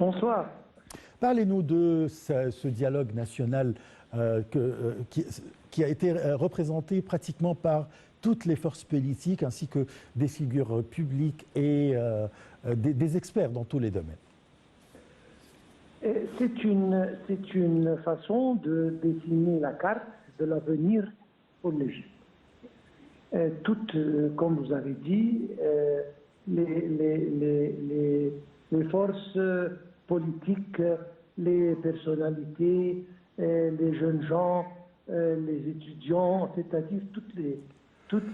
Bonsoir. Parlez-nous de ce dialogue national qui a été représenté pratiquement par toutes les forces politiques ainsi que des figures publiques et des experts dans tous les domaines. C'est une façon de dessiner la carte de l'avenir pour l'Égypte. Comme vous avez dit, les forces politiques, les personnalités, les jeunes gens, les étudiants, c'est-à-dire toutes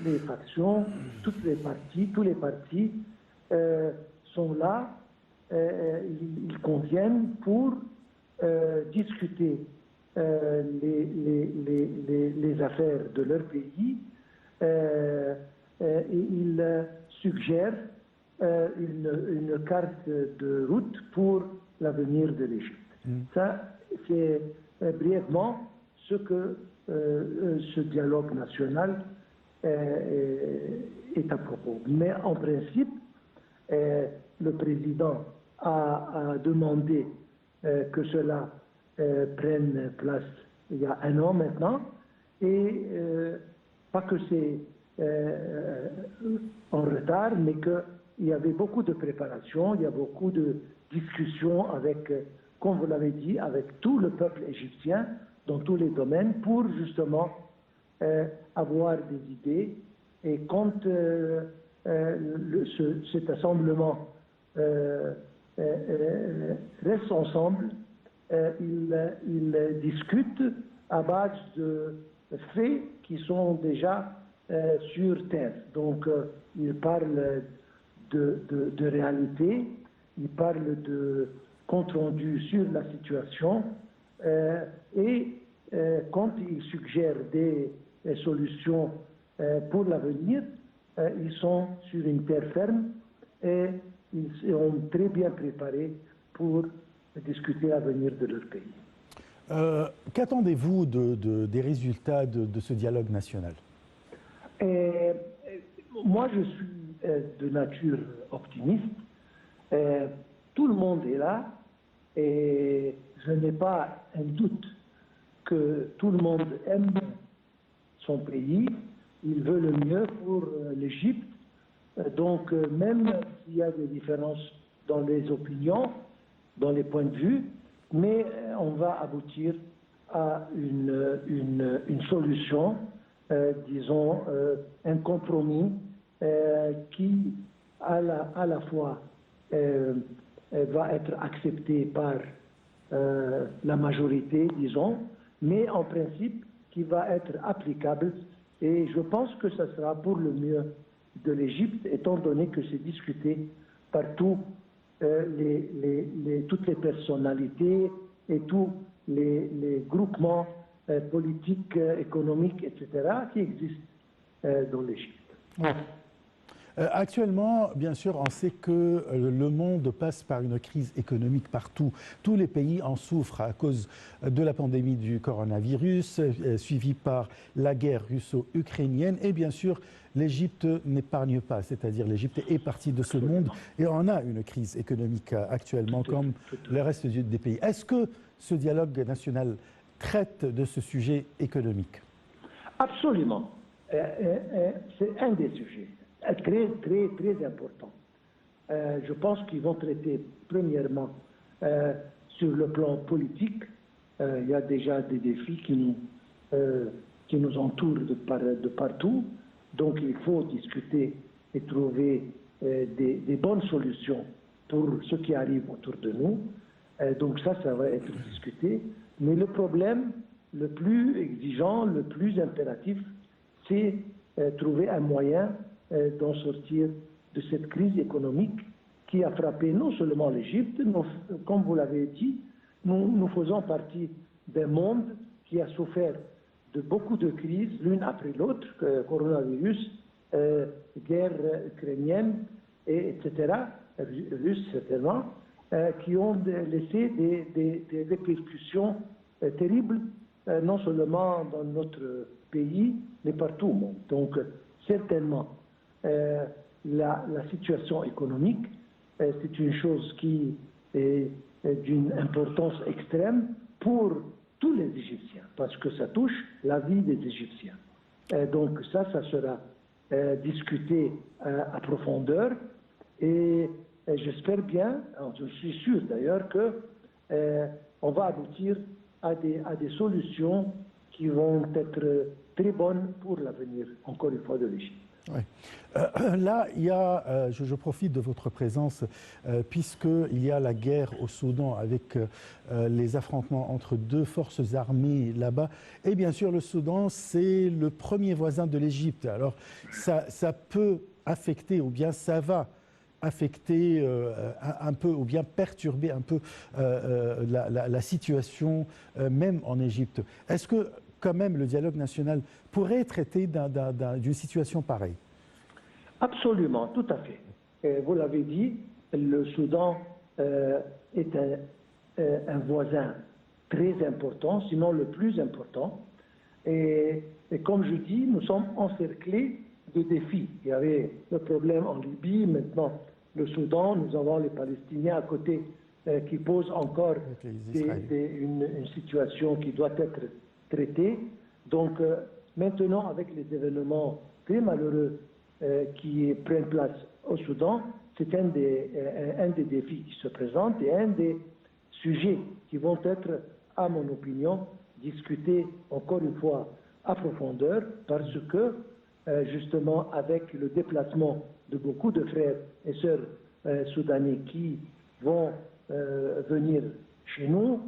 les factions, tous les partis sont là. Ils conviennent pour discuter les affaires de leur pays et ils suggèrent une carte de route pour l'avenir de l'Égypte. Ça, c'est brièvement ce que ce dialogue national est à propos. Mais en principe, le président a demandé que cela prenne place il y a un an maintenant, et pas que c'est en retard, mais qu'il y avait beaucoup de préparation, il y a beaucoup de discussions avec, comme vous l'avez dit, avec tout le peuple égyptien dans tous les domaines pour justement avoir des idées. Et quand cet assemblement reste ensemble, ils discutent à base de faits qui sont déjà sur terre. Donc, ils parlent de réalité, ils parlent de compte rendu sur la situation et quand ils suggèrent des solutions pour l'avenir, ils sont sur une terre ferme et ils seront très bien préparés pour discuter l'avenir de leur pays. Qu'attendez-vous des résultats de ce dialogue national? Moi, je suis de nature optimiste. Tout le monde est là et je n'ai pas un doute que tout le monde aime son pays. Il veut le mieux pour l'Égypte. Donc, même s'il y a des différences dans les opinions, dans les points de vue, mais on va aboutir à une solution, disons, un compromis qui, à la fois, va être accepté par la majorité, disons, mais en principe, qui va être applicable. Et je pense que ce sera pour le mieux de l'Égypte, étant donné que c'est discuté par toutes les personnalités et tous les groupements politiques, économiques, etc., qui existent dans l'Égypte. Ouais. Actuellement, bien sûr, on sait que le monde passe par une crise économique partout. Tous les pays en souffrent à cause de la pandémie du coronavirus, suivie par la guerre russo-ukrainienne. Et bien sûr, l'Égypte n'épargne pas, c'est-à-dire l'Égypte est partie de ce monde et on a une crise économique actuellement comme le reste des pays. Est-ce que ce dialogue national traite de ce sujet économique? Absolument. C'est un des sujets. Très, très, très important. Je pense qu'ils vont traiter, premièrement, sur le plan politique. Il y a déjà des défis qui nous entourent de partout. Donc, il faut discuter et trouver des bonnes solutions pour ce qui arrive autour de nous. Donc, ça va être discuté. Mais le problème le plus exigeant, le plus impératif, c'est trouver un moyen d'en sortir de cette crise économique qui a frappé non seulement l'Égypte, comme vous l'avez dit, nous faisons partie d'un monde qui a souffert de beaucoup de crises, l'une après l'autre, coronavirus, guerre ukrainienne, etc., russe certainement, qui ont laissé des répercussions terribles, non seulement dans notre pays, mais partout au monde. Donc, certainement, la situation économique, c'est une chose qui est d'une importance extrême pour tous les Égyptiens, parce que ça touche la vie des Égyptiens. Donc ça sera discuté à profondeur et j'espère bien, je suis sûr d'ailleurs qu'on va aboutir à des solutions qui vont être très bonnes pour l'avenir, encore une fois, de l'Égypte. Oui. Là, il y a, je profite de votre présence, puisqu'il y a la guerre au Soudan avec les affrontements entre deux forces armées là-bas. Et bien sûr, le Soudan, c'est le premier voisin de l'Égypte. Alors, ça peut affecter, ou bien ça va affecter un peu, ou bien perturber un peu la situation même en Égypte. Est-ce que quand même le dialogue national pourrait traiter d'une situation pareille? Absolument, tout à fait. Vous l'avez dit, le Soudan est un voisin très important, sinon le plus important. Et comme je dis, nous sommes encerclés de défis. Il y avait le problème en Libye, maintenant le Soudan, nous avons les Palestiniens à côté qui posent encore une situation qui doit être traitée. Donc maintenant, avec les événements très malheureux qui prennent place au Soudan, c'est un des défis qui se présentent et un des sujets qui vont être, à mon opinion, discutés encore une fois à profondeur, parce que justement avec le déplacement de beaucoup de frères et sœurs soudanais qui vont venir chez nous,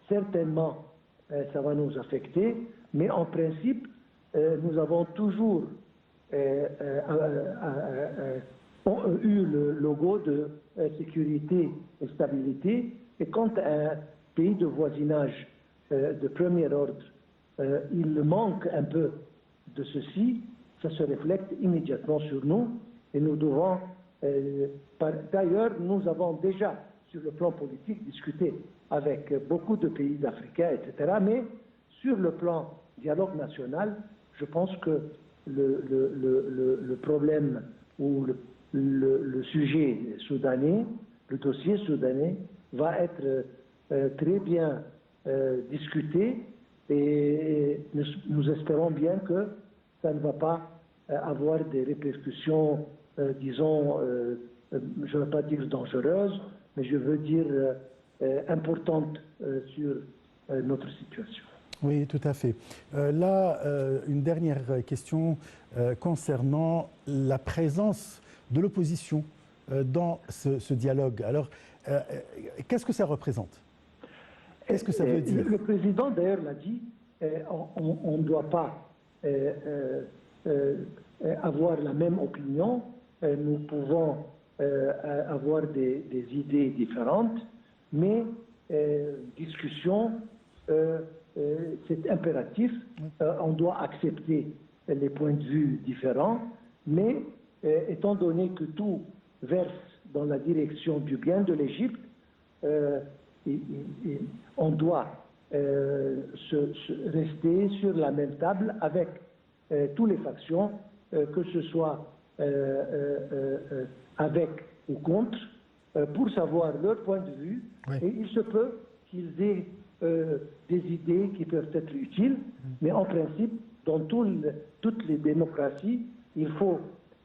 certainement ça va nous affecter, mais en principe, nous avons toujours eu le logo de sécurité et stabilité, et quand un pays de voisinage de premier ordre, il manque un peu de ceci, ça se reflète immédiatement sur nous, et nous devons, d'ailleurs, nous avons déjà, sur le plan politique, discuté avec beaucoup de pays africains, etc., mais sur le plan dialogue national, je pense que le problème ou le sujet soudanais, le dossier soudanais, va être très bien discuté et nous espérons bien que ça ne va pas avoir des répercussions, disons, je ne veux pas dire dangereuses, mais je veux dire importantes sur notre situation. Oui, tout à fait. Là, une dernière question concernant la présence de l'opposition dans ce dialogue. Alors, qu'est-ce que ça représente? Qu'est-ce que ça veut dire? Le président, d'ailleurs, l'a dit, on ne doit pas avoir la même opinion. Nous pouvons avoir des idées différentes, mais discussion, c'est impératif. On doit accepter les points de vue différents, mais étant donné que tout verse dans la direction du bien de l'Égypte, on doit rester sur la même table avec toutes les factions, que ce soit avec ou contre, pour savoir leur point de vue. Oui. Et il se peut qu'ils aient des idées qui peuvent être utiles, mais en principe, dans toutes les démocraties, il faut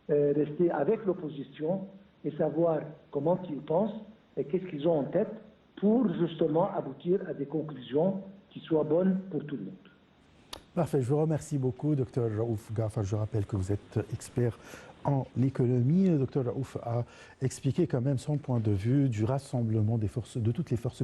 rester avec l'opposition et savoir comment ils pensent et qu'est-ce qu'ils ont en tête pour justement aboutir à des conclusions qui soient bonnes pour tout le monde. Parfait, je vous remercie beaucoup, Dr Raouf Ghaffar. Je rappelle que vous êtes expert en économie. Le Dr Raouf a expliqué quand même son point de vue du rassemblement des forces, de toutes les forces